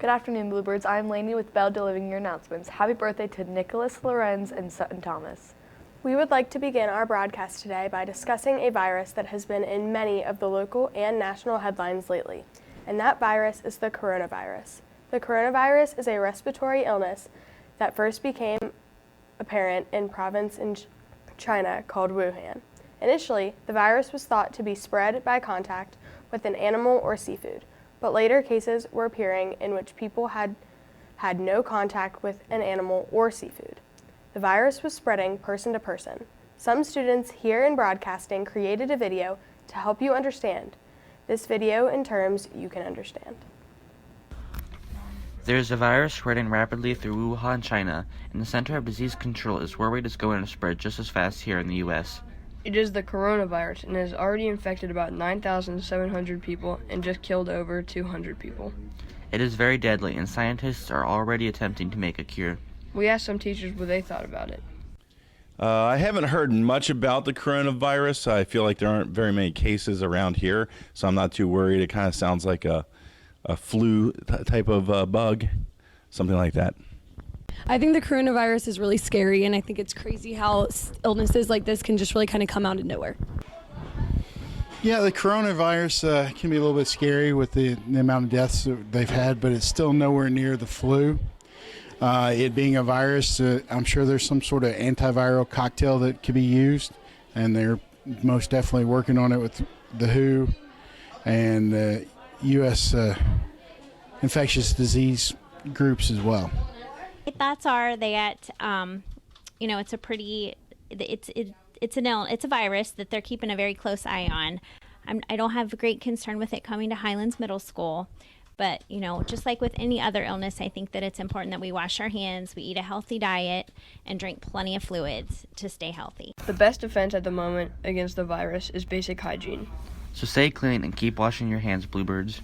Good afternoon, Bluebirds. I'm Lainey with Bell delivering your announcements. Happy birthday to Nicholas Lorenz and Sutton Thomas. We would like to begin our broadcast today by discussing a virus that has been in many of the local and national headlines lately, and that virus is the coronavirus. The coronavirus is a respiratory illness that first became apparent in province in China called Wuhan. Initially, the virus was thought to be spread by contact with an animal or seafood, but later cases were appearing in which people had no contact with an animal or seafood. The virus was spreading person to person. Some students here in broadcasting created a video to help you understand. This video in terms you can understand. There is a virus spreading rapidly through Wuhan, China, and the Center of Disease Control is worried it's going to spread just as fast here in the U.S. It is the coronavirus and has already infected about 9,700 people and just killed over 200 people. It is very deadly, and scientists are already attempting to make a cure. We asked some teachers what they thought about it. I haven't heard much about the coronavirus. I feel like there aren't very many cases around here, so I'm not too worried. It kind of sounds like a flu type of bug, something like that. I think the coronavirus is really scary, and I think it's crazy how illnesses like this can just really kind of come out of nowhere. Yeah, the coronavirus can be a little bit scary with the amount of deaths that they've had, but it's still nowhere near the flu. It being a virus, I'm sure there's some sort of antiviral cocktail that could be used, and they're most definitely working on it with the WHO and U.S. infectious disease groups as well. Thoughts are that it's a virus that they're keeping a very close eye on. I don't have great concern with it coming to Highlands Middle School, but just like with any other illness, I think that it's important that we wash our hands, we eat a healthy diet, and drink plenty of fluids to stay healthy. The best defense at the moment against the virus is basic hygiene. So stay clean and keep washing your hands, Bluebirds.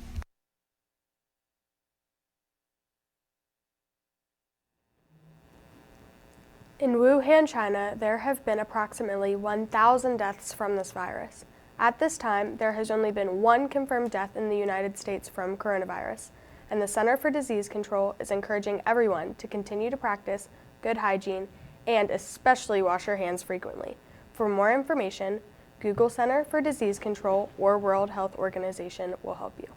In Wuhan, China, there have been approximately 1,000 deaths from this virus. At this time, there has only been one confirmed death in the United States from coronavirus, and the Center for Disease Control is encouraging everyone to continue to practice good hygiene and especially wash your hands frequently. For more information, Google Center for Disease Control or World Health Organization will help you.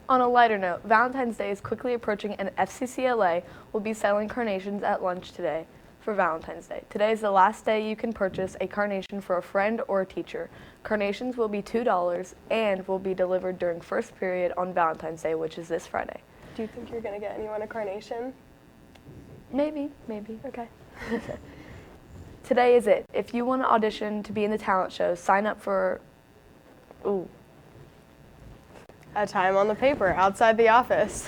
On a lighter note, Valentine's Day is quickly approaching, and FCCLA will be selling carnations at lunch today for Valentine's Day. Today is the last day you can purchase a carnation for a friend or a teacher. Carnations will be $2 and will be delivered during first period on Valentine's Day, which is this Friday. Do you think you're going to get anyone a carnation? Maybe. Okay. Today is it. If you want to audition to be in the talent show, sign up for A time on the paper outside the office.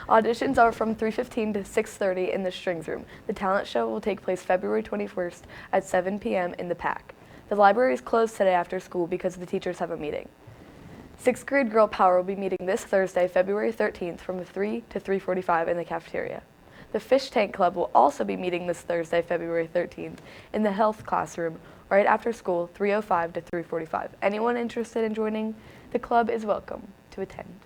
Auditions are from 3:15 to 6:30 in the Strings Room. The talent show will take place February 21st at 7 p.m. in the PAC. The library is closed today after school because the teachers have a meeting. 6th grade Girl Power will be meeting this Thursday, February 13th from 3 to 3:45 in the cafeteria. The Fish Tank Club will also be meeting this Thursday, February 13th in the health classroom right after school, 3:05 to 3:45. Anyone interested in joining the club is welcome to attend.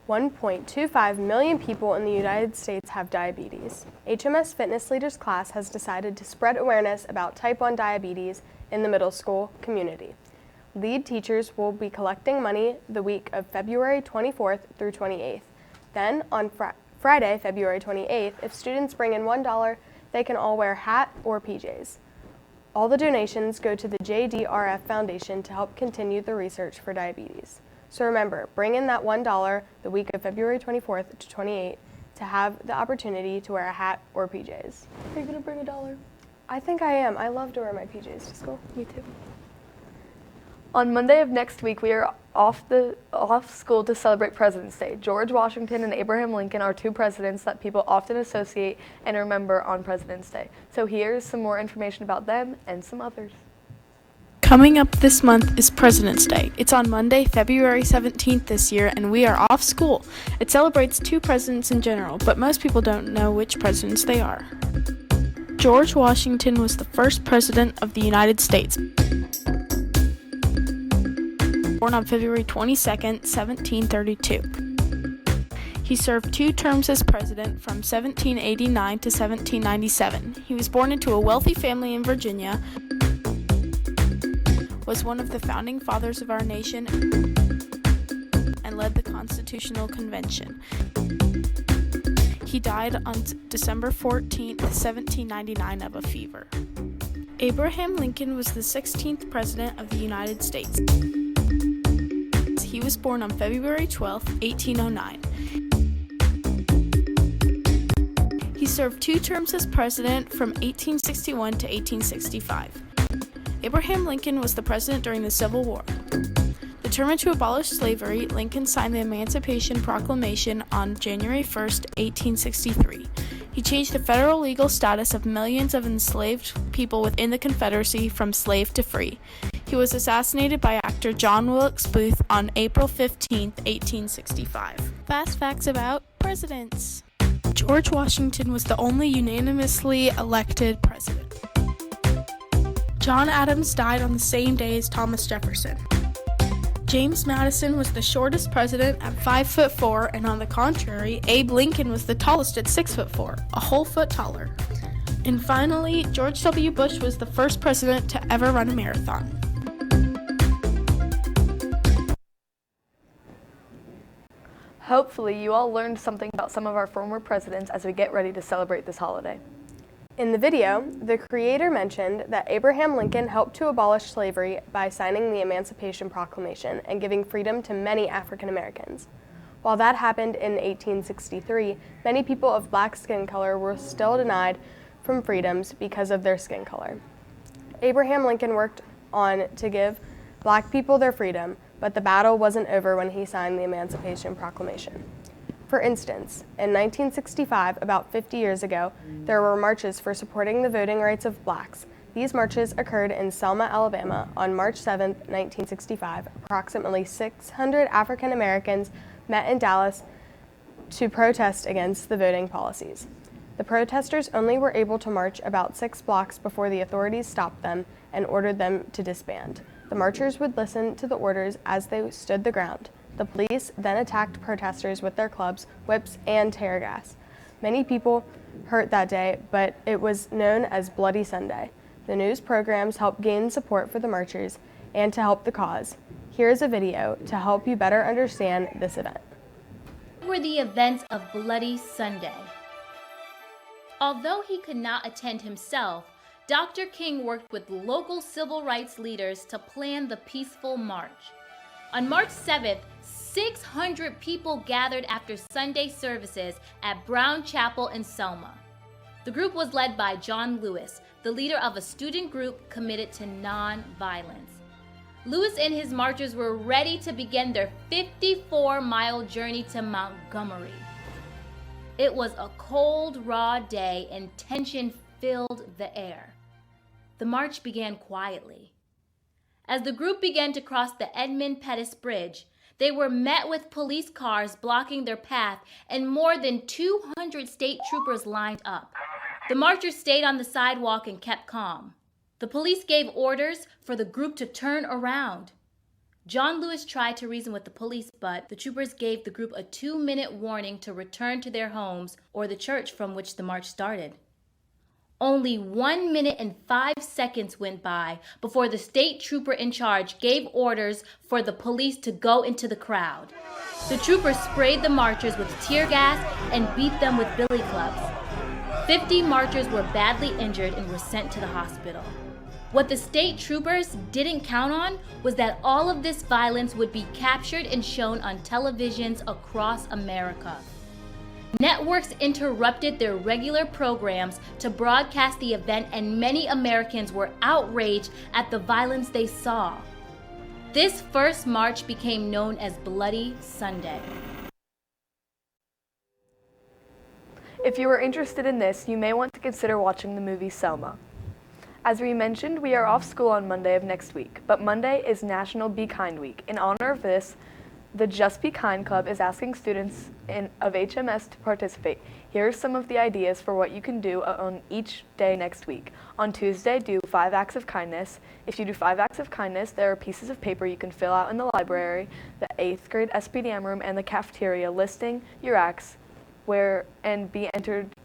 1.25 million people in the United States have diabetes. HMS Fitness Leaders class has decided to spread awareness about type 1 diabetes in the middle school community. Lead teachers will be collecting money the week of February 24th through 28th. Then on Friday, February 28th, if students bring in $1, they can all wear a hat or PJs. All the donations go to the JDRF Foundation to help continue the research for diabetes. So remember, bring in that $1 the week of February 24th to 28th to have the opportunity to wear a hat or PJs. Are you going to bring $1? I think I am. I love to wear my PJs to school. Me too. On Monday of next week, we are off school to celebrate President's Day. George Washington and Abraham Lincoln are two presidents that people often associate and remember on President's Day. So here's some more information about them and some others. Coming up this month is President's Day. It's on Monday, February 17th this year, and we are off school. It celebrates two presidents in general, but most people don't know which presidents they are. George Washington was the first president of the United States. Born on February 22nd, 1732. He served 2 terms as president from 1789 to 1797. He was born into a wealthy family in Virginia, was one of the founding fathers of our nation, and led the Constitutional Convention. He died on December 14, 1799 of a fever. Abraham Lincoln was the 16th President of the United States. He was born on February 12, 1809. He served 2 terms as president from 1861 to 1865. Abraham Lincoln was the president during the Civil War. Determined to abolish slavery, Lincoln signed the Emancipation Proclamation on January 1, 1863. He changed the federal legal status of millions of enslaved people within the Confederacy from slave to free. He was assassinated by actor John Wilkes Booth on April 15, 1865. Fast facts about presidents. George Washington was the only unanimously elected president. John Adams died on the same day as Thomas Jefferson. James Madison was the shortest president at 5'4", and on the contrary, Abe Lincoln was the tallest at 6'4", a whole foot taller. And finally, George W. Bush was the first president to ever run a marathon. Hopefully, you all learned something about some of our former presidents as we get ready to celebrate this holiday. In the video, the creator mentioned that Abraham Lincoln helped to abolish slavery by signing the Emancipation Proclamation and giving freedom to many African Americans. While that happened in 1863, many people of black skin color were still denied from freedoms because of their skin color. Abraham Lincoln worked on to give black people their freedom, but the battle wasn't over when he signed the Emancipation Proclamation. For instance, in 1965, about 50 years ago, there were marches for supporting the voting rights of blacks. These marches occurred in Selma, Alabama on March 7, 1965. Approximately 600 African Americans met in Dallas to protest against the voting policies. The protesters only were able to march about 6 blocks before the authorities stopped them and ordered them to disband. The marchers would listen to the orders as they stood the ground. The police then attacked protesters with their clubs, whips, and tear gas. Many people hurt that day, but it was known as Bloody Sunday. The news programs helped gain support for the marchers and to help the cause. Here is a video to help you better understand this event. Were the events of Bloody Sunday. Although he could not attend himself, Dr. King worked with local civil rights leaders to plan the peaceful march. On March 7th, 600 people gathered after Sunday services at Brown Chapel in Selma. The group was led by John Lewis, the leader of a student group committed to nonviolence. Lewis and his marchers were ready to begin their 54-mile journey to Montgomery. It was a cold, raw day and tension filled the air. The march began quietly. As the group began to cross the Edmund Pettus Bridge, they were met with police cars blocking their path and more than 200 state troopers lined up. The marchers stayed on the sidewalk and kept calm. The police gave orders for the group to turn around. John Lewis tried to reason with the police, but the troopers gave the group a 2-minute warning to return to their homes or the church from which the march started. Only 1 minute and 5 seconds went by before the state trooper in charge gave orders for the police to go into the crowd. The troopers sprayed the marchers with tear gas and beat them with billy clubs. 50 marchers were badly injured and were sent to the hospital. What the state troopers didn't count on was that all of this violence would be captured and shown on televisions across America. Networks interrupted their regular programs to broadcast the event, and many Americans were outraged at the violence they saw. This first march became known as Bloody Sunday. If you are interested in this, you may want to consider watching the movie Selma. As we mentioned, we are off school on Monday of next week, but Monday is National Be Kind Week. In honor of this, The Just Be Kind Club is asking students of HMS to participate. Here are some of the ideas for what you can do on each day next week. On Tuesday, do 5 acts of kindness. If you do 5 acts of kindness, there are pieces of paper you can fill out in the library, the 8th grade SPDM room, and the cafeteria listing your acts where and be entered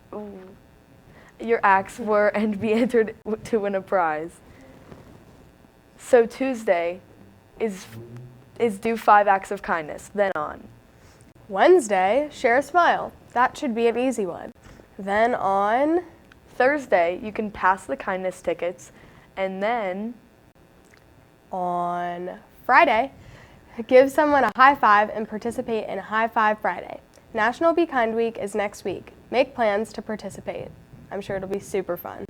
to win a prize. So Tuesday is do 5 acts of kindness. Then on Wednesday, share a smile. That should be an easy one. Then on Thursday, you can pass the kindness tickets. And then on Friday, give someone a high five and participate in a High Five Friday. National Be Kind Week is next week. Make plans to participate. I'm sure it'll be super fun.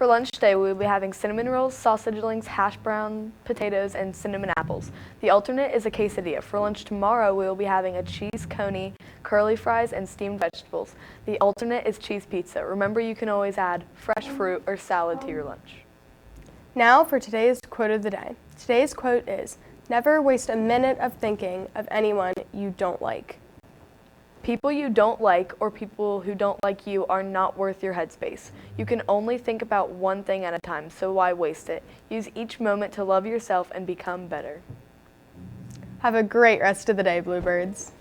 for lunch today, we will be having cinnamon rolls, sausage links, hash brown potatoes, and cinnamon apples. The alternate is a quesadilla. For lunch tomorrow, we will be having a cheese coney, curly fries, and steamed vegetables. The alternate is cheese pizza. Remember, you can always add fresh fruit or salad to your lunch. Now for today's quote of the day. Today's quote is, "Never waste a minute of thinking of anyone you don't like." People you don't like or people who don't like you are not worth your headspace. You can only think about one thing at a time, so why waste it? Use each moment to love yourself and become better. Have a great rest of the day, Bluebirds.